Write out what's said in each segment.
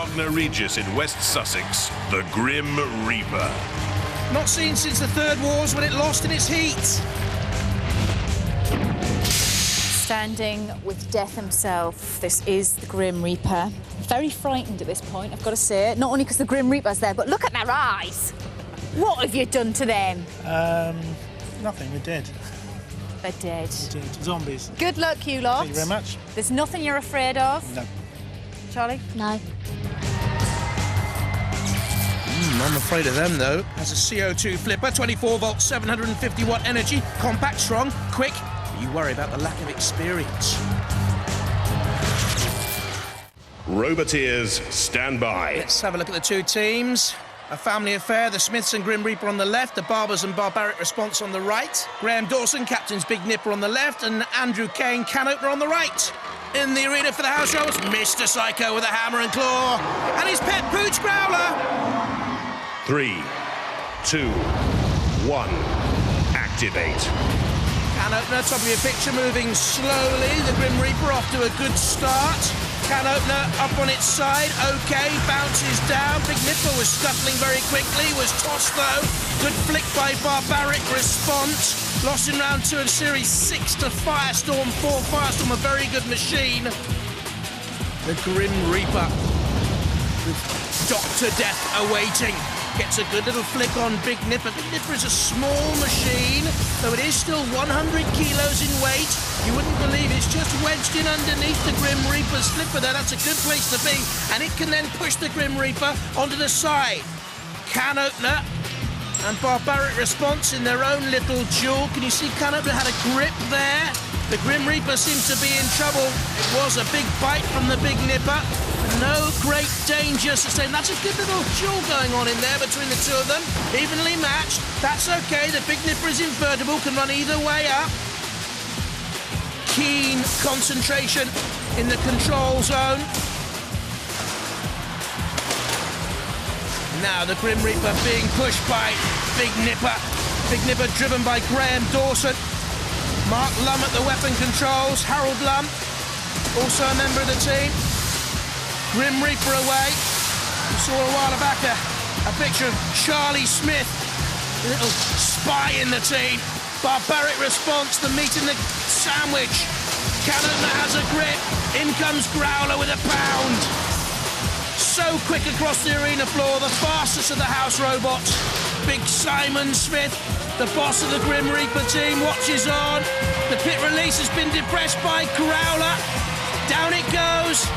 Wagner Regis in West Sussex, the Grim Reaper. Not seen since the Third Wars when it lost in its heat. Standing with death himself, this is the Grim Reaper. Very frightened at this point, I've got to say. Not only because the Grim Reaper's there, but look at their eyes. What have you done to them? Nothing, we're dead. They're dead. We're dead. Zombies. Good luck, you lot. Thank you very much. There's nothing you're afraid of? No. Charlie? No. I'm afraid of them, though. Has a CO2 flipper, 24 volt, 750 watt energy, compact, strong, quick. But you worry about the lack of experience. Roboteers, stand by. Let's have a look at the two teams. A family affair, the Smiths and Grim Reaper on the left, the Barbers and Barbaric Response on the right. Graham Dawson, captain's Big Nipper on the left, and Andrew Kane, can opener on the right. In the arena for the house robots, Mr. Psycho with a hammer and claw, and his pet pooch Growler. 3, 2, 1, activate. Can opener, top of your picture, moving slowly. The Grim Reaper off to a good start. Can opener up on its side, okay, bounces down. Big Nipper was scuttling very quickly, was tossed though. Good flick by Barbaric Response. Lost in round 2 of Series 6 to Firestorm 4. Firestorm, a very good machine. The Grim Reaper with Dr. Death awaiting. Gets a good little flick on Big Nipper. Big Nipper is a small machine, though it is still 100 kilos in weight. You wouldn't believe it's just wedged in underneath the Grim Reaper's flipper there. That's a good place to be. And it can then push the Grim Reaper onto the side. Can opener and Barbaric Response in their own little duel. Can you see Can opener had a grip there? The Grim Reaper seems to be in trouble. It was a big bite from the Big Nipper. No great danger sustained. That's a good little duel going on in there between the two of them. Evenly matched. That's okay. The Big Nipper is invertible, can run either way up. Keen concentration in the control zone. Now the Grim Reaper being pushed by Big Nipper. Big Nipper driven by Graham Dawson. Mark Lum at the weapon controls. Harold Lum, also a member of the team. Grim Reaper away. We saw a while back a picture of Charlie Smith, a little spy in the team. Barbaric Response, the meat in the sandwich. Cannoner has a grip. In comes Growler with a pound. So quick across the arena floor, the fastest of the house robots. Big Simon Smith, the boss of the Grim Reaper team, watches on. The pit release has been depressed by Growler. Down it goes.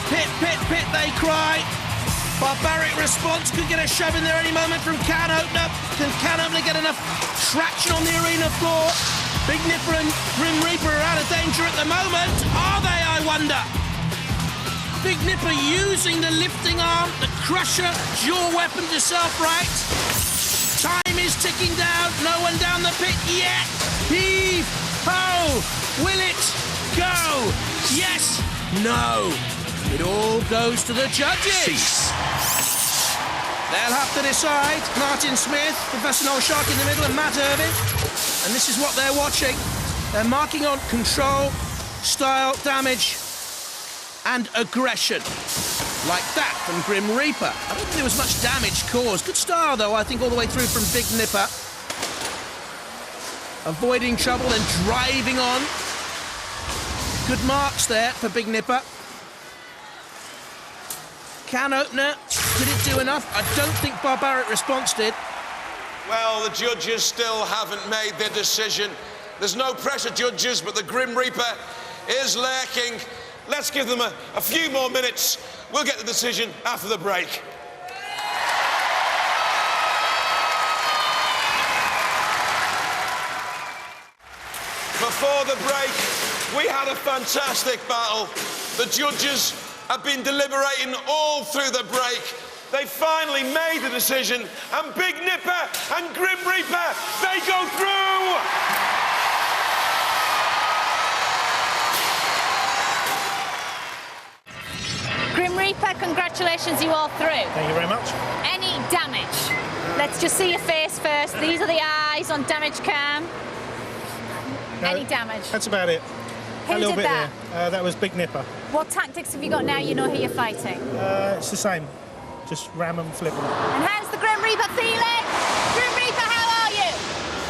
Pit, pit, pit, they cry. Barbaric Response could get a shove in there any moment from Can Opener. Can Can Opener get enough traction on the arena floor? Big Nipper and Grim Reaper are out of danger at the moment. Are they, I wonder? Big Nipper using the lifting arm, the crusher, dual weapon to self-right. Time is ticking down. No one down the pit yet. Heave, ho, will it go? Yes, no. It all goes to the judges. Cease. They'll have to decide. Martin Smith, Professor Noel Shark in the middle, and Matt Irving. And this is what they're watching. They're marking on control, style, damage, and aggression. Like that from Grim Reaper. I don't think there was much damage caused. Good style, though, I think, all the way through from Big Nipper. Avoiding trouble and driving on. Good marks there for Big Nipper. Can Opener, did it do enough? I don't think Barbaric Response did. Well, the judges still haven't made their decision. There's no pressure, judges, but the Grim Reaper is lurking. Let's give them a few more minutes. We'll get the decision after the break. Before the break, we had a fantastic battle. The judges have been deliberating all through the break. They finally made the decision, and Big Nipper and Grim Reaper, they go through! Grim Reaper, congratulations, you all through. Thank you very much. Any damage? Let's just see your face first. These are the eyes on damage cam. No, Any damage? That's about it. Who a little did bit that? there. That was Big Nipper. What tactics have you got now you know who you're fighting? It's the same. Just ram and flip them. And how's the Grim Reaper feeling? Grim Reaper, how are you?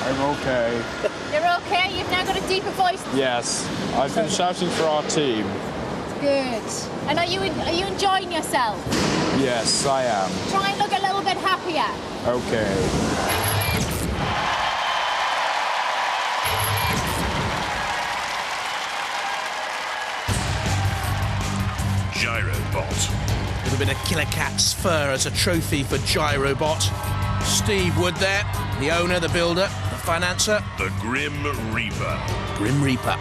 I'm okay. You're okay? You've now got a deeper voice? Yes, I've been shouting for our team. Good. And are you enjoying yourself? Yes, I am. Try and look a little bit happier. Okay. Gyrobot. Little bit of Killer Cat's fur as a trophy for Gyrobot. Steve Wood there, the owner, the builder, the financer. The Grim Reaper. Grim Reaper.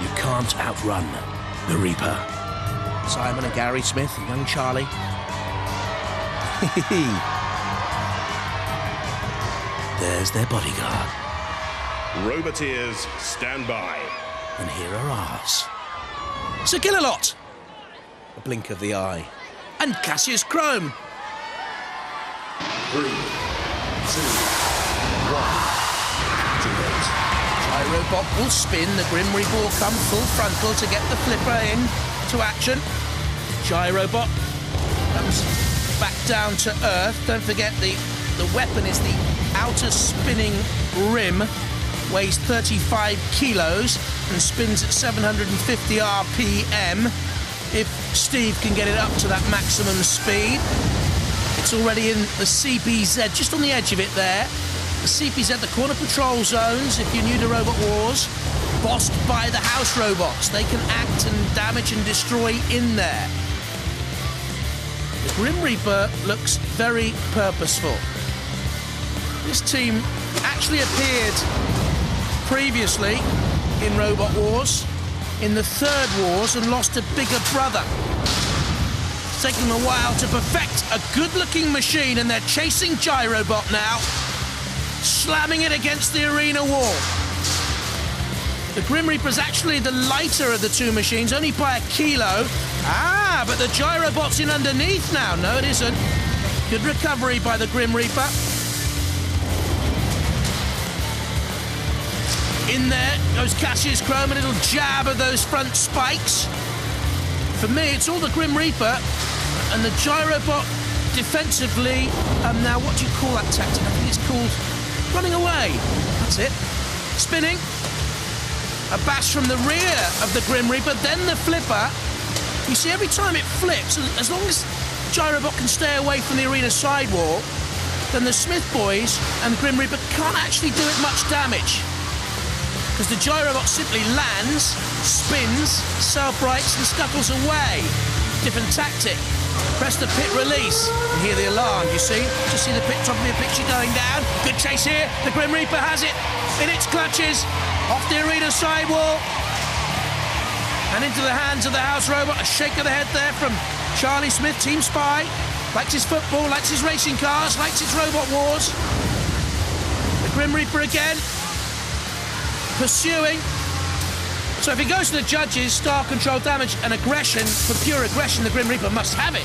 You can't outrun the Reaper. Simon and Gary Smith and young Charlie. There's their bodyguard. Roboteers, stand by. And here are ours. Sir Killalot. A blink of the eye. And Cassius Chrome. 3, 2, 1. Activate. Gyrobot will spin. The Grim Reaper will come full frontal to get the flipper in to action. Gyrobot comes back down to earth. Don't forget the weapon is the outer spinning rim. Weighs 35 kilos and spins at 750 RPM. If Steve can get it up to that maximum speed. It's already in the CPZ, just on the edge of it there. The CPZ, the corner patrol zones, if you're new to Robot Wars, bossed by the house robots. They can act and damage and destroy in there. The Grim Reaper looks very purposeful. This team actually appeared previously in Robot Wars, in the third Wars, and lost a bigger brother. It's taken them a while to perfect a good-looking machine, and they're chasing Gyrobot now, slamming it against the arena wall. The Grim Reaper's actually the lighter of the two machines, only by a kilo. Ah, but the Gyrobot's in underneath now. No, it isn't. Good recovery by the Grim Reaper. In there goes Cassius Chrome, a little jab of those front spikes. For me, it's all the Grim Reaper and the Gyrobot defensively. Now, what do you call that tactic? I think it's called running away. That's it. Spinning. A bash from the rear of the Grim Reaper, then the flipper. You see, every time it flips, as long as Gyrobot can stay away from the arena sidewall, then the Smith boys and the Grim Reaper can't actually do it much damage. Because the Gyrobot simply lands, spins, self-rights and scuttles away. Different tactic. Press the pit release and hear the alarm, you see? Just see the top of your picture going down. Good chase here. The Grim Reaper has it in its clutches. Off the arena sidewall. And into the hands of the house robot. A shake of the head there from Charlie Smith, Team Spy. Likes his football, likes his racing cars, likes his Robot Wars. The Grim Reaper again. Pursuing. So if he goes to the judges, star control, damage and aggression, for pure aggression, the Grim Reaper must have it.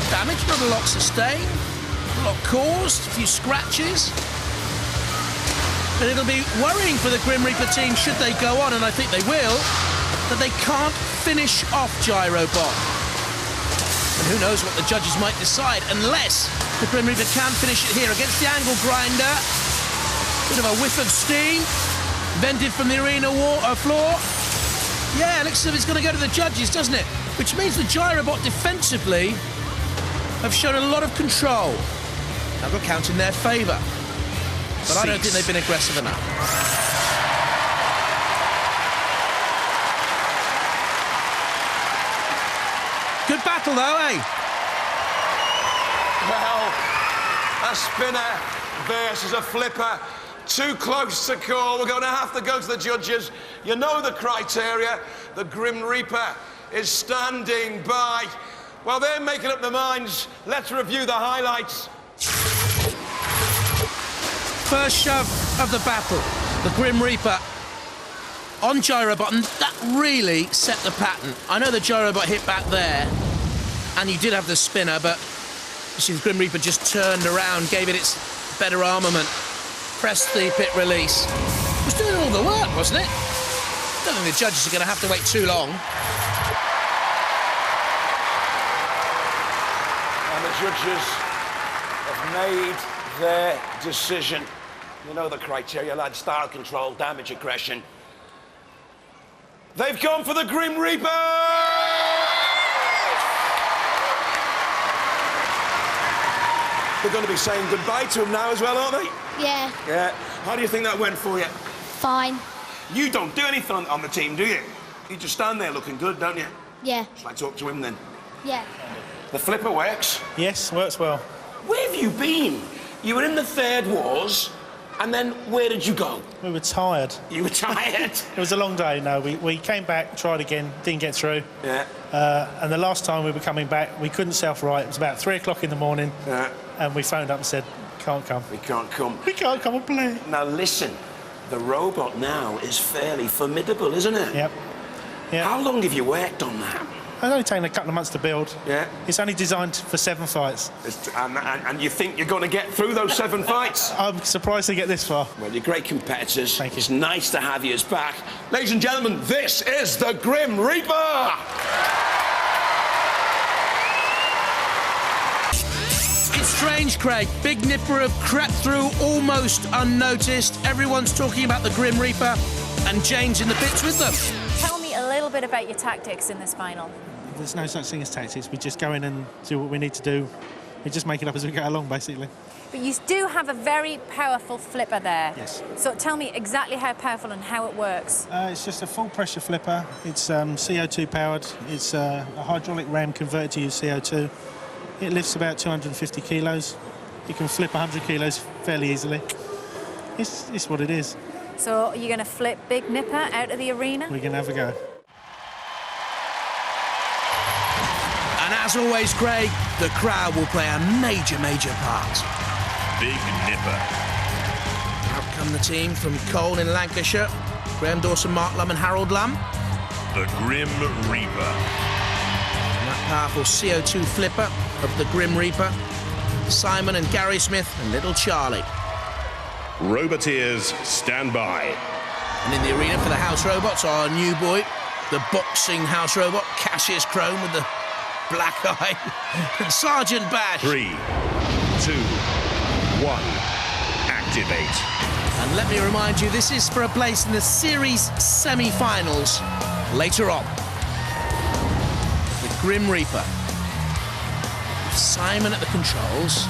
Damage, not a lot sustained, a lot caused, a few scratches. But it'll be worrying for the Grim Reaper team should they go on, and I think they will, that they can't finish off Gyrobot. And who knows what the judges might decide, unless the Grim Reaper can finish it here against the angle grinder. Bit of a whiff of steam. Vented from the arena floor. Yeah, looks as if it's going to go to the judges, doesn't it? Which means the Gyrobot defensively have shown a lot of control. That'll count in their favour. But I don't think they've been aggressive enough. Good battle, though, eh? Well, a spinner versus a flipper. Too close to call. We're going to have to go to the judges. You know the criteria. The Grim Reaper is standing by. While they're making up their minds, let's review the highlights. First shove of the battle. The Grim Reaper on Gyrobot, and that really set the pattern. I know the Gyrobot hit back there, and you did have the spinner, but you see the Grim Reaper just turned around, gave it its better armament. Pressed the pit release. It was doing all the work, wasn't it? I don't think the judges are going to have to wait too long. And the judges have made their decision. You know the criteria, lads. Style control, damage, aggression. They've gone for the Grim Reaper! They're going to be saying goodbye to him now as well, aren't they? Yeah, Yeah. How do you think that went for you? fine. You don't do anything on the team, do you? You just stand there looking good, don't you? Yeah, Shall I talk to him then? yeah. The flipper works. Yes, works well. Where have you been? You were in the Third Wars, and then where did you go? We were tired. You were tired. It was a long day, no. We came back, tried again, didn't get through. Yeah. And the last time we were coming back, we couldn't self-right. It was about 3 o'clock in the morning, Yeah. and we phoned up and said, can't come. We can't come. We can't come and play. Now listen, the robot now is fairly formidable, isn't it? Yep. Yeah. How long have you worked on that? It's only taken a couple of months to build. Yeah. It's only designed for 7 fights. And you think you're going to get through those 7 fights? I'm surprised to get this far. Well, you're great competitors. Thank you. It's nice to have you back. Ladies and gentlemen, this is the Grim Reaper! It's strange, Craig. Big Nipper have crept through almost unnoticed. Everyone's talking about the Grim Reaper, and Jane's in the pits with them. Tell me a little bit about your tactics in this final. There's no such thing as tactics. We just go in and do what we need to do. We just make it up as we go along, basically. But you do have a very powerful flipper there. Yes. So tell me exactly how powerful and how it works. It's just a full pressure flipper. It's CO2 powered. It's a hydraulic ram converted to use CO2. It lifts about 250 kilos. You can flip 100 kilos fairly easily. It's what it is. So you're going to flip Big Nipper out of the arena? We can have a go. And as always, Craig, the crowd will play a major, major part. Big Nipper. Out come the team from Cole in Lancashire, Graham Dawson, Mark Lum and Harold Lum. The Grim Reaper. And that powerful CO2 flipper of the Grim Reaper, Simon and Gary Smith and little Charlie. Roboteers, stand by. And in the arena for the house robots, our new boy, the boxing house robot, Cassius Crone with the black eye, and Sergeant Bash. 3, 2, 1, activate. And let me remind you, this is for a place in the series semi-finals later on. The Grim Reaper. Simon at the controls.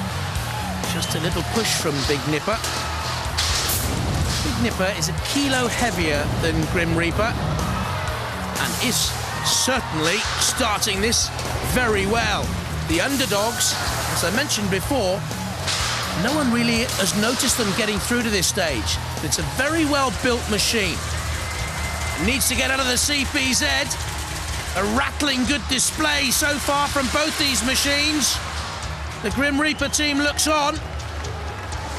Just a little push from Big Nipper. Big Nipper is a kilo heavier than Grim Reaper and is certainly starting this very well. The underdogs, as I mentioned before, no one really has noticed them getting through to this stage. It's a very well-built machine. Needs to get out of the CPZ. A rattling good display so far from both these machines. The Grim Reaper team looks on.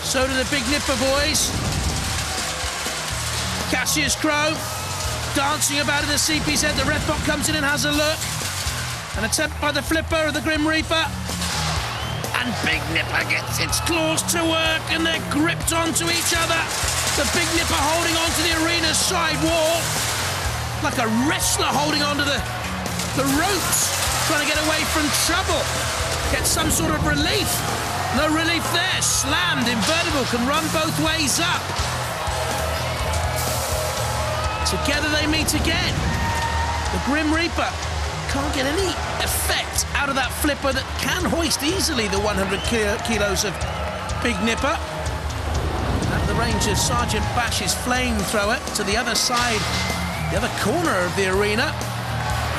So do the Big Nipper boys. Cassius Crow dancing about in the CPZ. The ref bot comes in and has a look. An attempt by the flipper of the Grim Reaper. And Big Nipper gets its claws to work and they're gripped onto each other. The Big Nipper holding onto the arena's side wall. Like a wrestler holding onto the ropes, trying to get away from trouble. Get some sort of relief. No relief there. Slammed, invertible, can run both ways up. Together they meet again. The Grim Reaper can't get any effect out of that flipper that can hoist easily the 100 kilos of Big Nipper. Out of the range of Sergeant Bash's flamethrower to the other side, the other corner of the arena.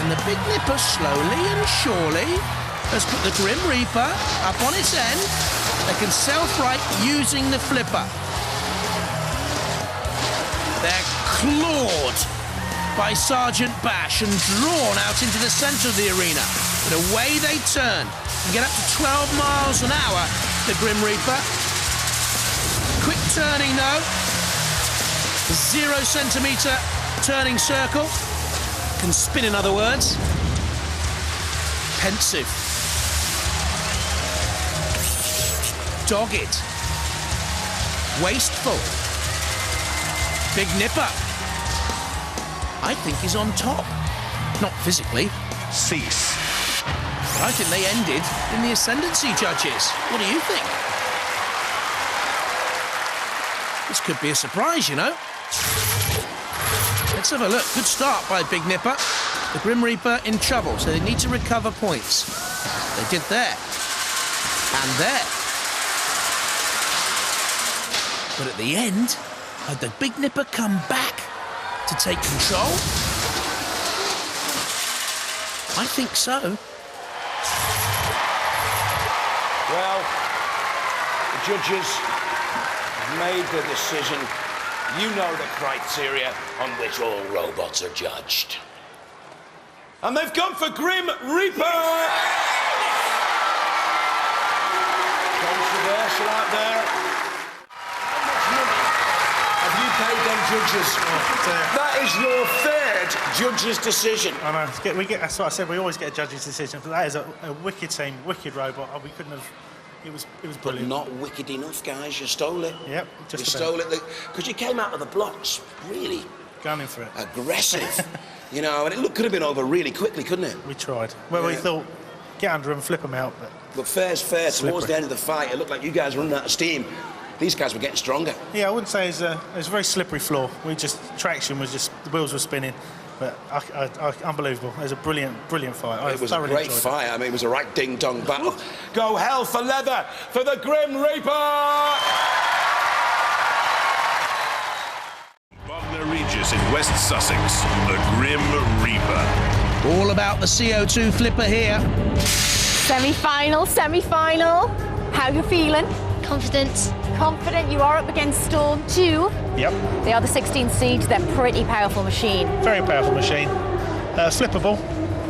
And the Big Nipper slowly and surely has put the Grim Reaper up on its end. They can self-right using the flipper. They're clawed by Sergeant Bash and drawn out into the centre of the arena. But away they turn and get up to 12 miles an hour, the Grim Reaper. Quick turning though. 0 centimetre turning circle. Can spin, in other words. Pensive. Dogged. Wasteful. Big Nipper. I think is on top. Not physically. Cease. But I think they ended in the ascendancy, judges. What do you think? This could be a surprise, you know. Let's have a look. Good start by Big Nipper. The Grim Reaper in trouble, so they need to recover points. They did there. And there. But at the end, had the Big Nipper come back to take control? I think so. Well, the judges have made the decision. You know the criteria on which all robots are judged. And they've gone for Grim Reaper! Controversial out there. How much money have you paid them judges? That is your third judge's decision. I know. That's what I said. We always get a judge's decision. But that is a wicked team, wicked robot. We couldn't have. It was But brilliant. not wicked enough, guys. You stole it. Yep, You just stole it because you came out of the blocks really gunning for it. aggressive, you know, and it could have been over really quickly, couldn't it? We tried. Well, we Yeah. thought get under them, flip them out. But fair's fair. Towards Slippery. the end of the fight, it looked like you guys were running out of steam. These guys were getting stronger. Yeah, I wouldn't say it's a very slippery floor. Traction was just the wheels were spinning, but unbelievable. It was a brilliant fight. It was a thoroughly great enjoyed it. fight. I mean, it was a right ding-dong battle. Go hell for leather for the Grim Reaper! Bognor Regis in West Sussex, the Grim Reaper. All about the CO2 flipper here. Semi-final. How you feeling? Confident. Confident. You are up against Storm 2. Yep, They are the 16th seed. They're a pretty powerful machine. very powerful machine. Flippable.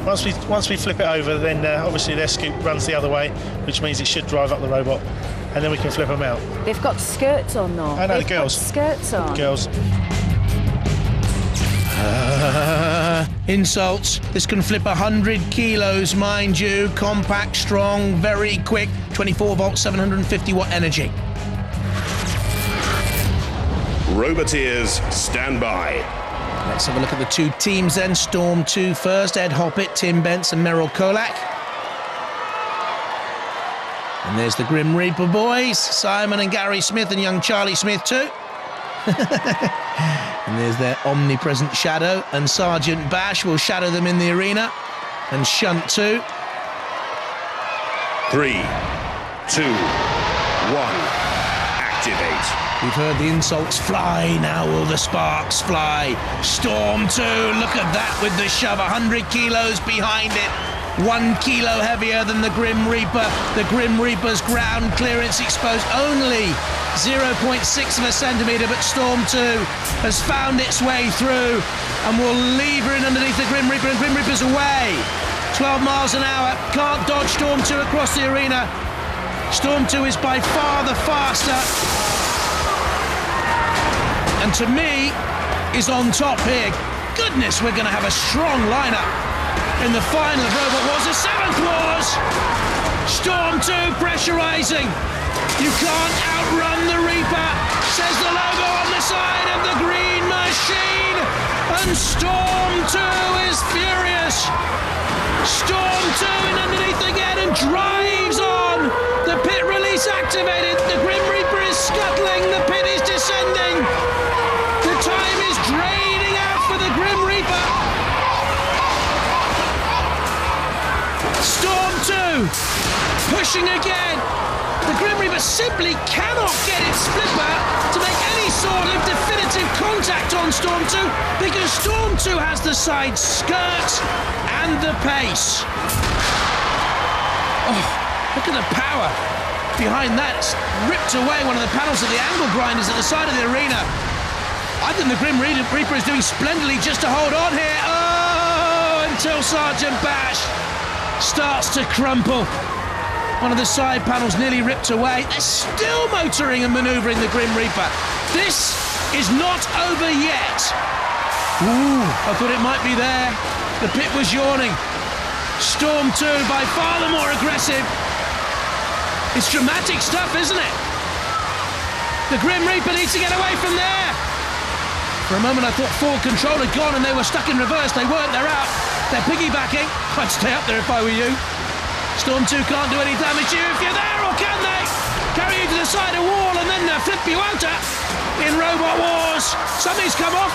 Once we flip it over, then obviously their scoop runs the other way, which means it should drive up the robot, and then we can flip them out. They've got skirts on, though. I know, the They've girls. got skirts on. Girls. Insults. This can flip 100 kilos, mind you. Compact, strong, very quick. 24 volt, 750 watt energy. Roboteers, stand by. Let's have a look at the two teams then. Storm 2 first. Ed Hoppett, Tim Bence and Merrill Kolak. And there's the Grim Reaper boys. Simon and Gary Smith and young Charlie Smith too. And there's their omnipresent shadow, and Sergeant Bash will shadow them in the arena, and Shunt too. 3, 2, 1. Activate. We've heard the insults fly, now will the sparks fly. Storm 2, look at that with the shove, 100 kilos behind it. 1 kilo heavier than the Grim Reaper. The Grim Reaper's ground clearance exposed only 0.6 of a centimetre, but Storm 2 has found its way through and will leave her in underneath the Grim Reaper, and Grim Reaper's away. 12 miles an hour, can't dodge Storm 2 across the arena. Storm 2 is by far the faster, and to me is on top here. Goodness, we're going to have a strong lineup in the final of Robot Wars. The 7th Wars! Storm 2 pressurising. You can't outrun the Reaper, says the logo on the side of the green machine. And Storm 2 is furious. Storm 2 in underneath again and drives on. The pit release activated. The Grim Reaper is scuttling. The pit is descending. The time is draining out for the Grim Reaper. Storm 2 pushing again. The Grim Reaper simply cannot get its flipper to make any sort of definitive contact on Storm 2 because Storm 2 has the side skirt and the pace. Oh, look at the power behind that. It's ripped away one of the panels of the angle grinders at the side of the arena. I think the Grim Reaper is doing splendidly just to hold on here. Oh, until Sergeant Bash starts to crumple. One of the side panels nearly ripped away. They're still motoring and manoeuvring the Grim Reaper. This is not over yet. Ooh, I thought it might be there. The pit was yawning. Storm 2 by far the more aggressive. It's dramatic stuff, isn't it? The Grim Reaper needs to get away from there. For a moment I thought forward control had gone and they were stuck in reverse. They weren't, they're out. They're piggybacking. I'd stay up there if I were you. Storm 2 can't do any damage to you if you're there, or can they? Carry you to the side of the wall and then flip you out in Robot Wars. Something's come off.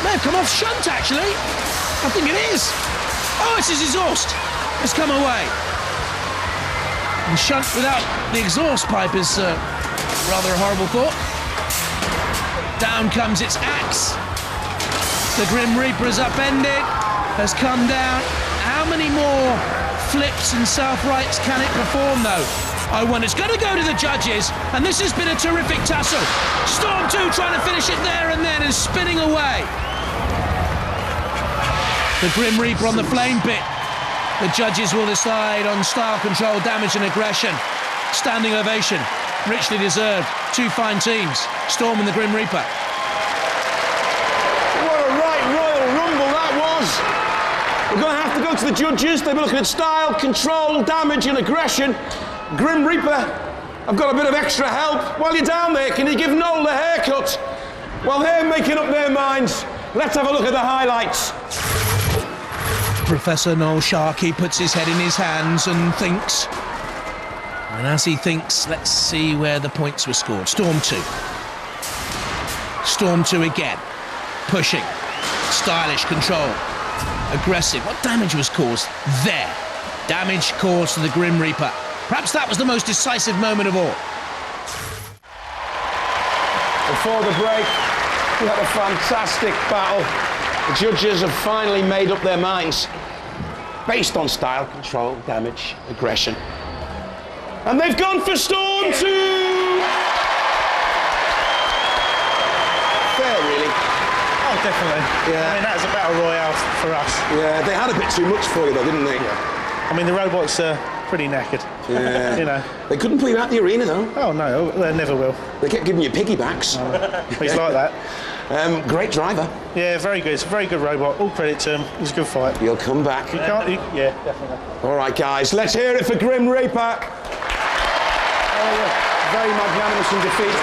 May have come off shunt, actually. I think it is. Oh, it's his exhaust. It's come away. And shunt without the exhaust pipe is rather a horrible thought. Down comes its axe. The Grim Reaper is upended, has come down. How many more flips and self-rights can it perform, though? I wonder. It's going to go to the judges, and this has been a terrific tussle. Storm 2 trying to finish it there and then and spinning away. The Grim Reaper on the flame pit. The judges will decide on style control, damage and aggression. Standing ovation, richly deserved. Two fine teams, Storm and the Grim Reaper. What a right Royal Rumble that was. We're going to have to go to the judges. They'll be looking at style, control, damage and aggression. Grim Reaper, I've got a bit of extra help. While you're down there, can you give Noel the haircut? While they're making up their minds, let's have a look at the highlights. Professor Noel Sharkey puts his head in his hands and thinks. And as he thinks, let's see where the points were scored. Storm 2. Storm 2 again. Pushing. Stylish control. Aggressive. What damage was caused? There. Damage caused to the Grim Reaper. Perhaps that was the most decisive moment of all. Before the break, we had a fantastic battle. The judges have finally made up their minds based on style, control, damage, aggression. And they've gone for Storm 2! Fair, really. Oh, definitely. Yeah. I mean, that was a battle royale for us. Yeah, they had a bit too much for you, though, didn't they? Yeah. I mean, the robots are pretty knackered. Yeah. You know. They couldn't put you out the arena, though. Oh, no, they never will. They kept giving you piggybacks. He's like that. Great driver. Yeah, very good. It's a very good robot. All credit to him. It was a good fight. You'll come back. Yeah, definitely. All right, guys, let's hear it for Grim Reaper. Oh, yeah. Very magnanimous in defeat.